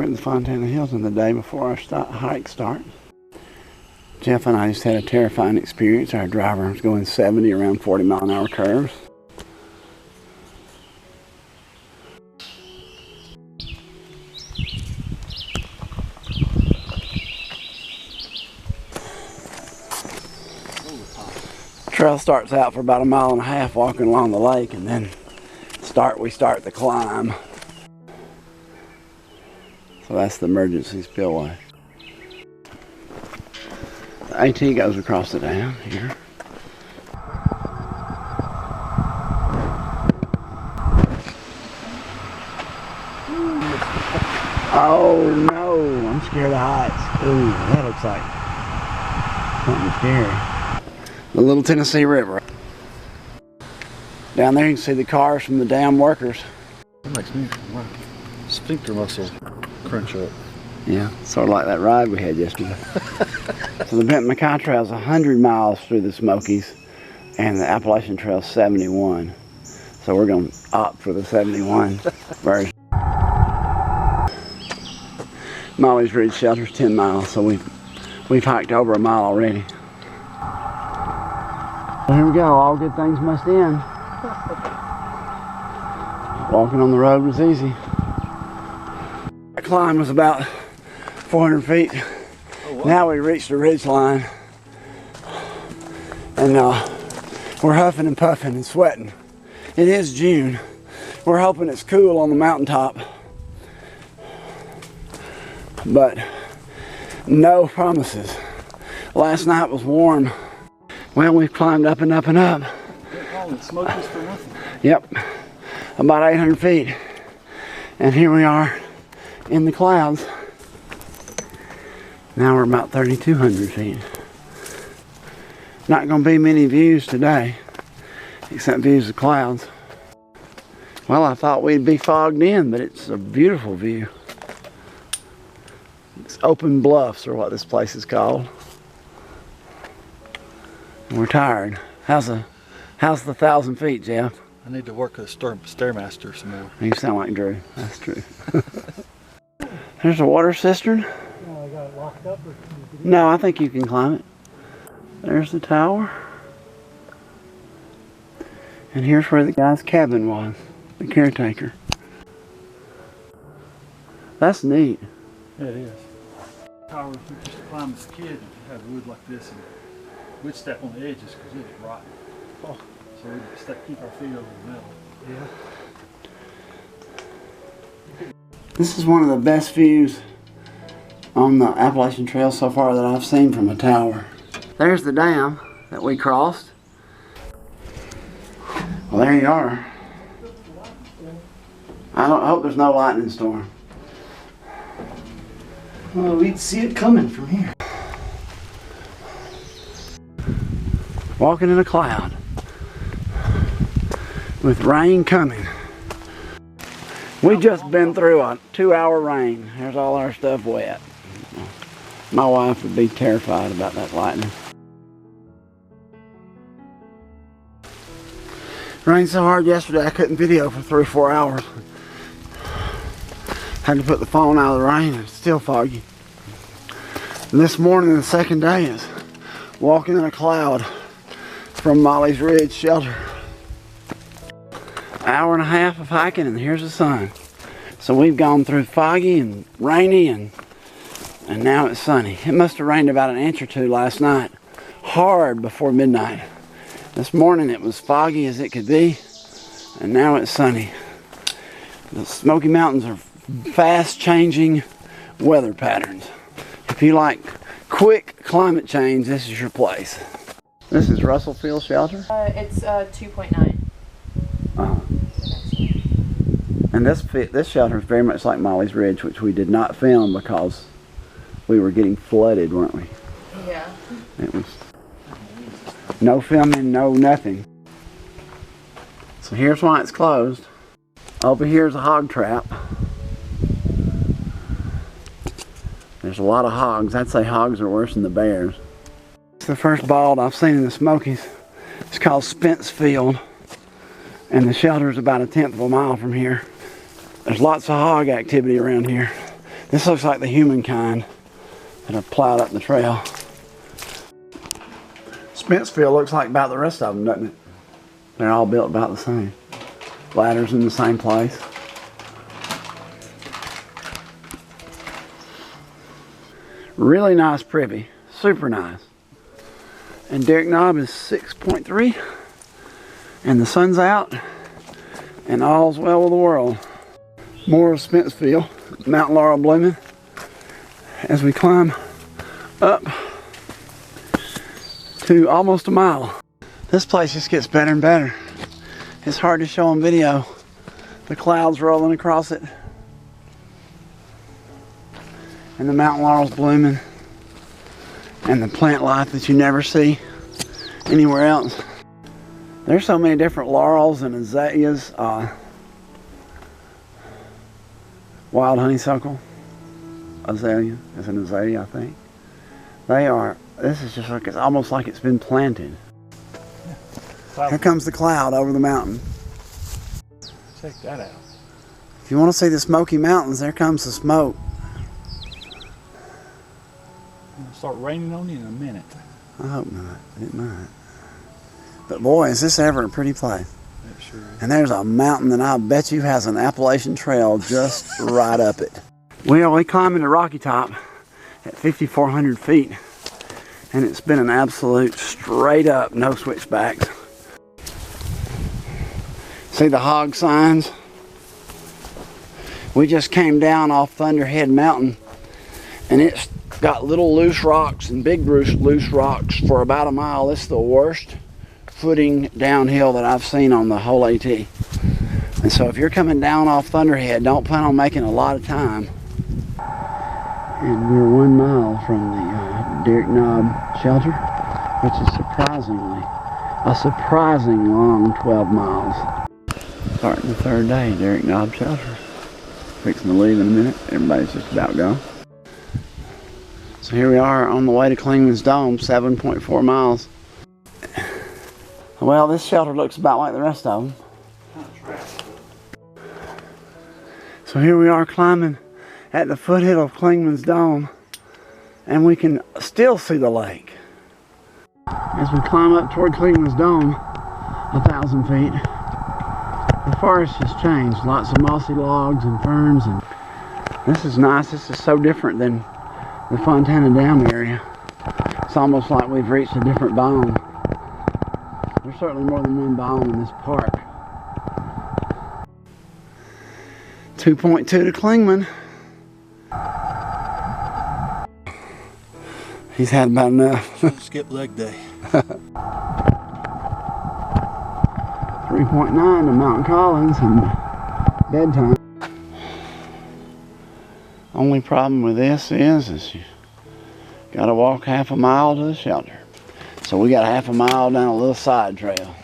in the Fontana Hills in the day before our hike start. Jeff and I just had a terrifying experience. Our driver was going 70 around 40-mile-an-hour curves. Trail starts out for about 1.5 miles walking along the lake, and then we start the climb. So that's the emergency spillway. The AT goes across the dam here. Oh no, I'm scared of heights. Ooh, that looks like something scary. The Little Tennessee River. Down there you can see the cars from the dam workers. That makes me my sphincter muscle crunch up. Yeah, sort of like that ride we had yesterday. So the Benton McKay Trail is 100 miles through the Smokies, and the Appalachian Trail is 71. So we're going to opt for the 71 version. Molly's Ridge Shelter is 10 miles, so we've hiked over 1 mile already. So here we go, all good things must end. Walking on the road was easy. That climb was about 400 feet. Oh, wow. Now we reached the ridge line, and we're huffing and puffing and sweating. It is June. We're hoping it's cool on the mountaintop, but no promises. Last night was warm. Well, we've climbed up and up and up. They're calling Smokies for nothing. Yep, about 800 feet. And here we are in the clouds. Now we're about 3,200 feet. Not going to be many views today, except views of clouds. Well, I thought we'd be fogged in, but it's a beautiful view. It's open bluffs, or what this place is called. We're tired. How's the 1,000 feet, Jeff? I need to work a Stairmaster some more. You sound like Drew. That's true. There's a water cistern. Oh, I got it locked up? Or no, I think you can climb it. There's the tower. And here's where the guy's cabin was, the caretaker. That's neat. Yeah, it is. Towers we used to climb as a kid and have wood like this, and we'd step on the edges because it was rotten. Oh. So we'd keep our feet over the metal. Yeah. This is one of the best views on the Appalachian Trail so far that I've seen from a tower. There's the dam that we crossed. Well, there you are. I hope there's no lightning storm. Well, we'd see it coming from here. Walking in a cloud with rain coming. We just been through a 2-hour rain. There's all our stuff wet. My wife would be terrified about that lightning. Rained so hard yesterday I couldn't video for 3 or 4 hours. Had to put the phone out of the rain. It's still foggy. And this morning, the second day, is walking in a cloud from Molly's Ridge Shelter. 1.5 hours of hiking, and here's the sun. So we've gone through foggy and rainy, and now it's sunny. It must have rained about 1 inch or 2 last night, hard before midnight. This morning it was foggy as it could be, and now it's sunny. The Smoky Mountains are fast changing weather patterns. If you like quick climate change, this is your place. This is Russell Field Shelter? It's 2.9. And this shelter is very much like Molly's Ridge, which we did not film because we were getting flooded, weren't we? Yeah. It was no filming, no nothing. So here's why it's closed. Over here's a hog trap. There's a lot of hogs. I'd say hogs are worse than the bears. It's the first bald I've seen in the Smokies. It's called Spence Field, and the shelter is about 1/10 of a mile from here. There's lots of hog activity around here. This looks like the humankind that have plowed up the trail. Spencefield looks like about the rest of them, doesn't it? They're all built about the same. Ladders in the same place. Really nice privy. Super nice. And Derrick Knob is 6.3. And the sun's out. And all's well with the world. More of Spencefield. Mount Laurel blooming. As we climb up to almost a mile. This place just gets better and better. It's hard to show on video. The clouds rolling across it. And the mountain laurel's blooming. And the plant life that you never see anywhere else. There's so many different laurels and azaleas. Wild honeysuckle. Azalea. It's an azalea, I think. This is just like, it's almost like it's been planted. Here comes the cloud over the mountain. Check that out. If you want to see the Smoky Mountains, there comes the smoke. It'll start raining on you in a minute. I hope not. It might. But boy, is this ever a pretty place. It sure is. And there's a mountain that I bet you has an Appalachian trail just right up it. We climbing the Rocky Top at 5,400 feet. And it's been an absolute straight up, no switchbacks. See the hog signs? We just came down off Thunderhead Mountain and it's got little loose rocks and big loose rocks for about a mile. It's the worst footing downhill that I've seen on the whole AT. And so if you're coming down off Thunderhead, don't plan on making a lot of time. And we're 1 mile from the Derrick Knob shelter, which is a surprising long 12 miles. Starting the third day, Derrick Knob shelter. Fixing to leave in a minute. Everybody's just about gone. So here we are on the way to Clingman's Dome, 7.4 miles. Well, this shelter looks about like the rest of them. So here we are climbing at the foothill of Clingman's Dome, and we can still see the lake. As we climb up toward Clingman's Dome, 1,000 feet, the forest has changed. Lots of mossy logs and ferns, and this is nice. This is so different than the Fontana Dam area. It's almost like we've reached a different biome. There's certainly more than one biome in this park. 2.2 to Clingman. He's had about enough. Skip leg day. 3.9 to Mountain Collins and bedtime. Only problem with this is you gotta walk half a mile to the shelter. So we got half a mile down a little side trail.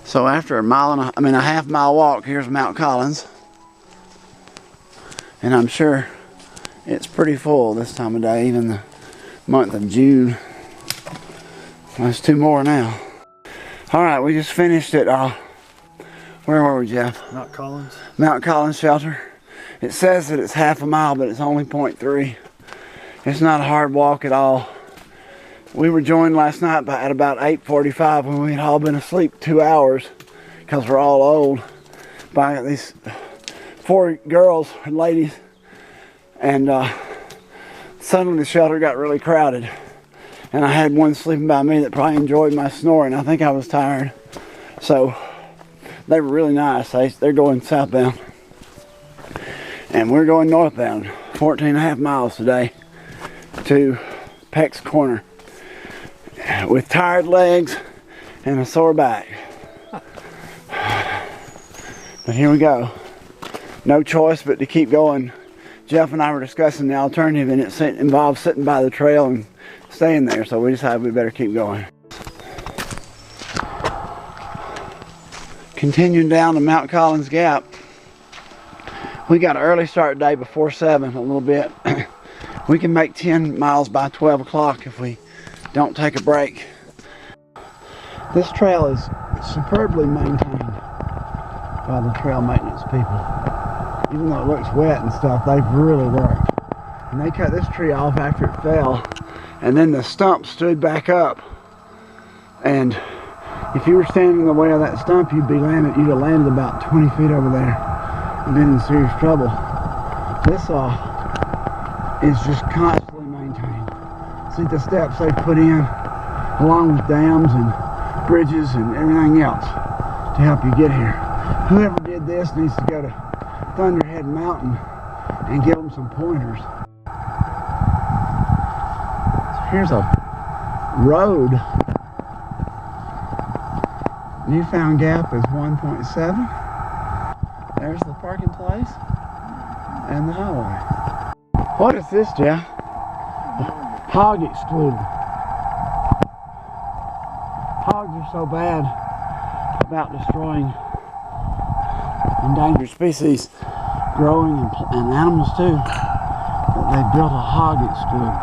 So after a half mile walk, here's Mount Collins. And I'm sure it's pretty full this time of day, even the month of June. There's 2 more now. Alright, we just finished at, where were we, Jeff? Mount Collins. Mount Collins shelter. It says that it's half a mile, but it's only 0.3. It's not a hard walk at all. We were joined last night at about 8:45 when we had all been asleep 2 hours, because we're all old, by these 4 girls and ladies. And suddenly the shelter got really crowded. And I had one sleeping by me that probably enjoyed my snoring. I think I was tired. So they were really nice. They're going southbound. And we're going northbound. 14.5 miles today to Peck's Corner. With tired legs and a sore back. But here we go. No choice but to keep going. Jeff and I were discussing the alternative, and it involves sitting by the trail and staying there, so we decided we better keep going. Continuing down to Mount Collins Gap. We got an early start today before 7 a little bit. We can make 10 miles by 12 o'clock if we don't take a break. This trail is superbly maintained by the trail maintenance people. Even though it looks wet and stuff, they've really worked. And they cut this tree off after it fell. And then the stump stood back up. And if you were standing in the way of that stump, you'd have landed about 20 feet over there and been in serious trouble. This is just constantly maintained. See the steps they've put in, along with dams and bridges and everything else to help you get here. Whoever did this needs to go to Thunderhead Mountain and give them some pointers. So here's a road. Newfound Gap is 1.7. There's the parking place and the highway. What is this, Jeff? Hog excluded. Hogs are so bad about destroying endangered species, growing and animals too, that they built a hog exclude.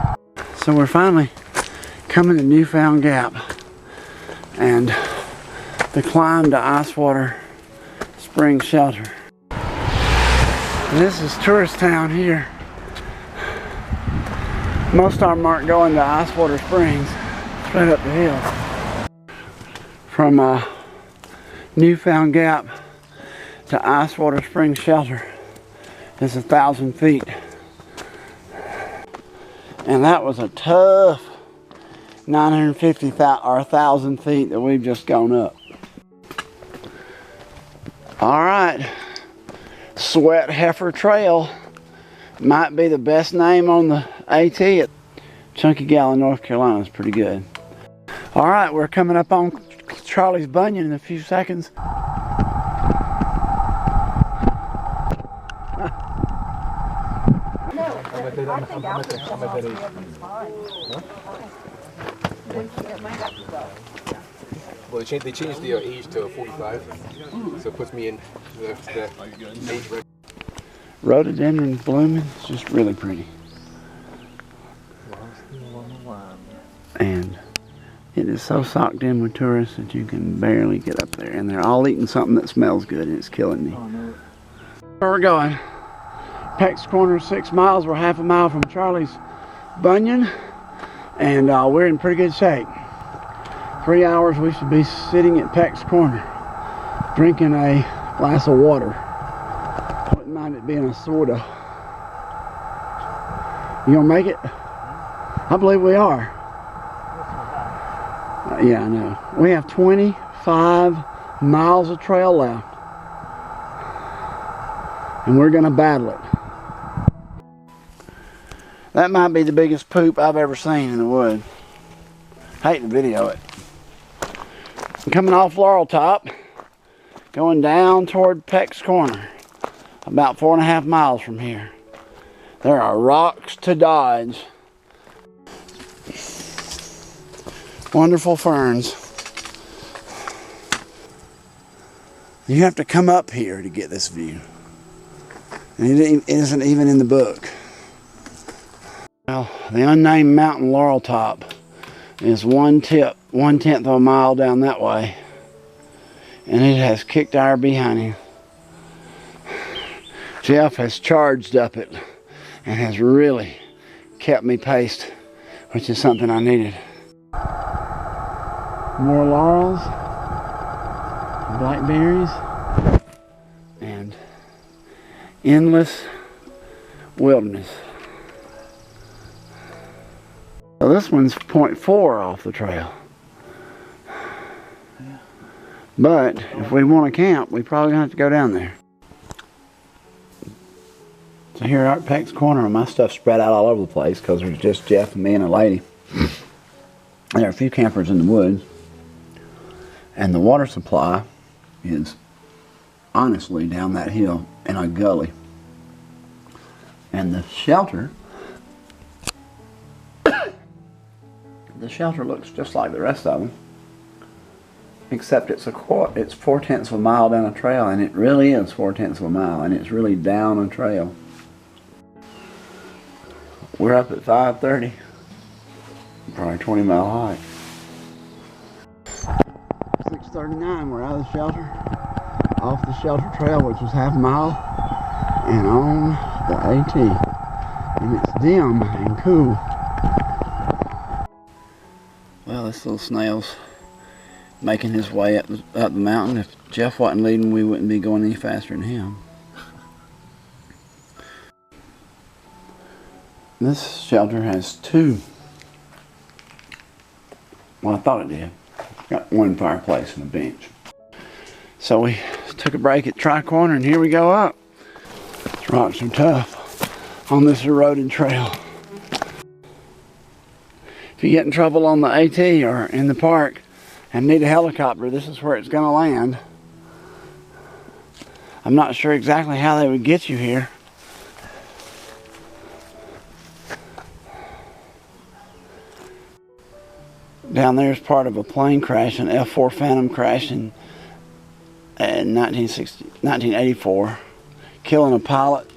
So we're finally coming to Newfound Gap, and the climb to Icewater Spring Shelter. And this is tourist town here. Most of them aren't going to Icewater Springs, straight up the hill. From Newfound Gap to Icewater Spring Shelter is 1,000 feet. And that was a tough 950 or 1,000 feet that we've just gone up. All right, Sweat Heifer Trail might be the best name on the AT. Chunky Gal in North Carolina is pretty good. All right, we're coming up on Charlie's Bunion in a few seconds. Well, they changed the age to 45, so it puts me in the age range. Rhododendrons blooming. It's just really pretty. And it is so socked in with tourists that you can barely get up there. And they're all eating something that smells good, and it's killing me. Where we're going? Peck's Corner, 6 miles. We're half a mile from Charlie's Bunion. And we're in pretty good shape. 3 hours we should be sitting at Peck's Corner, drinking a glass of water. Wouldn't mind it being a soda. You gonna make it? I believe we are. Yeah, I know. We have 25 miles of trail left. And we're gonna battle it. That might be the biggest poop I've ever seen in the woods. Hate to video it. I'm coming off Laurel Top, going down toward Peck's Corner, about 4.5 miles from here. There are rocks to dodge. Wonderful ferns. You have to come up here to get this view. And it isn't even in the book. Well, the unnamed mountain Laurel Top is 1/10 of a mile down that way. And it has kicked our behind him. Jeff has charged up it and has really kept me paced, which is something I needed. More laurels, blackberries, and endless wilderness. So this one's 0.4 off the trail. But if we want to camp, we probably gonna have to go down there. So here at Peck's Corner, my stuff's spread out all over the place because there's just Jeff and me and a lady. There are a few campers in the woods. And the water supply is honestly down that hill in a gully. And the shelter looks just like the rest of them, except it's 4/10 of a mile down a trail, and it really is 4/10 of a mile, and it's really down a trail. We're up at 5:30, probably 20-mile hike. 6:39, we're out of the shelter, off the shelter trail, which was half a mile, and on the AT. And it's dim and cool. Well, this little snail's making his way up the mountain. If Jeff wasn't leading, we wouldn't be going any faster than him. This shelter has two. Well, I thought it did. Got one fireplace and a bench. So we took a break at Tri-Corner and here we go up. These rocks are tough on this eroded trail. If you get in trouble on the AT or in the park and need a helicopter, this is where it's going to land. I'm not sure exactly how they would get you here. Down there is part of a plane crash, an F-4 Phantom crash in 1984, killing a pilot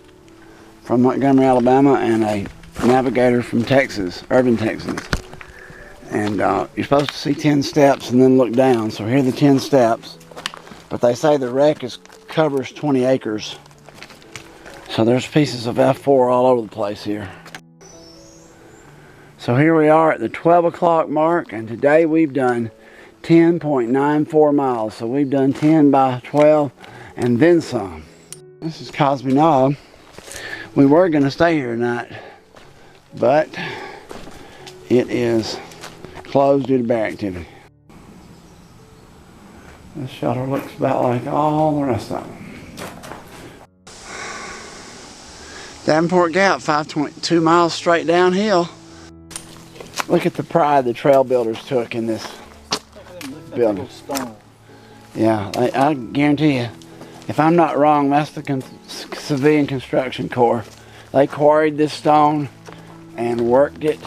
from Montgomery, Alabama, and a navigator from Texas, Irving, Texas. And you're supposed to see 10 steps and then look down. So here are the 10 steps. But they say the wreck covers 20 acres. So there's pieces of F-4 all over the place here. So here we are at the 12 o'clock mark, and today we've done 10.94 miles. So we've done 10 by 12 and then some. This is Cosby Knob. We were going to stay here tonight, but it is closed due to bear activity. This shelter looks about like all the rest of them. Davenport Gap, 5.2 miles straight downhill. Look at the pride the trail builders took in this building. Yeah, I guarantee you, if I'm not wrong, that's the Civilian Construction Corps. They quarried this stone and worked it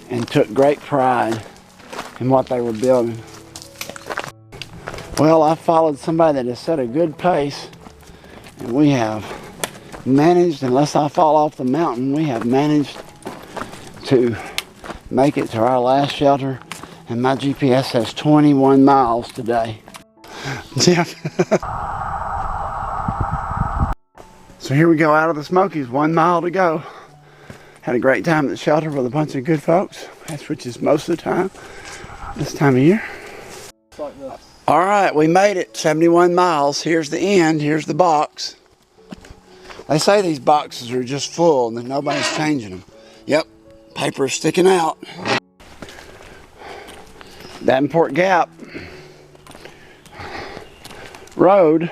and took great pride in what they were building. Well, I followed somebody that has set a good pace, and we have managed, unless I fall off the mountain, we have managed to make it to our last shelter, and my GPS says 21 miles today. Jeff. So here we go out of the Smokies, 1 mile to go. Had a great time at the shelter with a bunch of good folks, which is most of the time this time of year. All right, we made it, 71 miles. Here's the end, here's the box. They say these boxes are just full and that nobody's changing them. Yep. Paper sticking out. Davenport Gap Road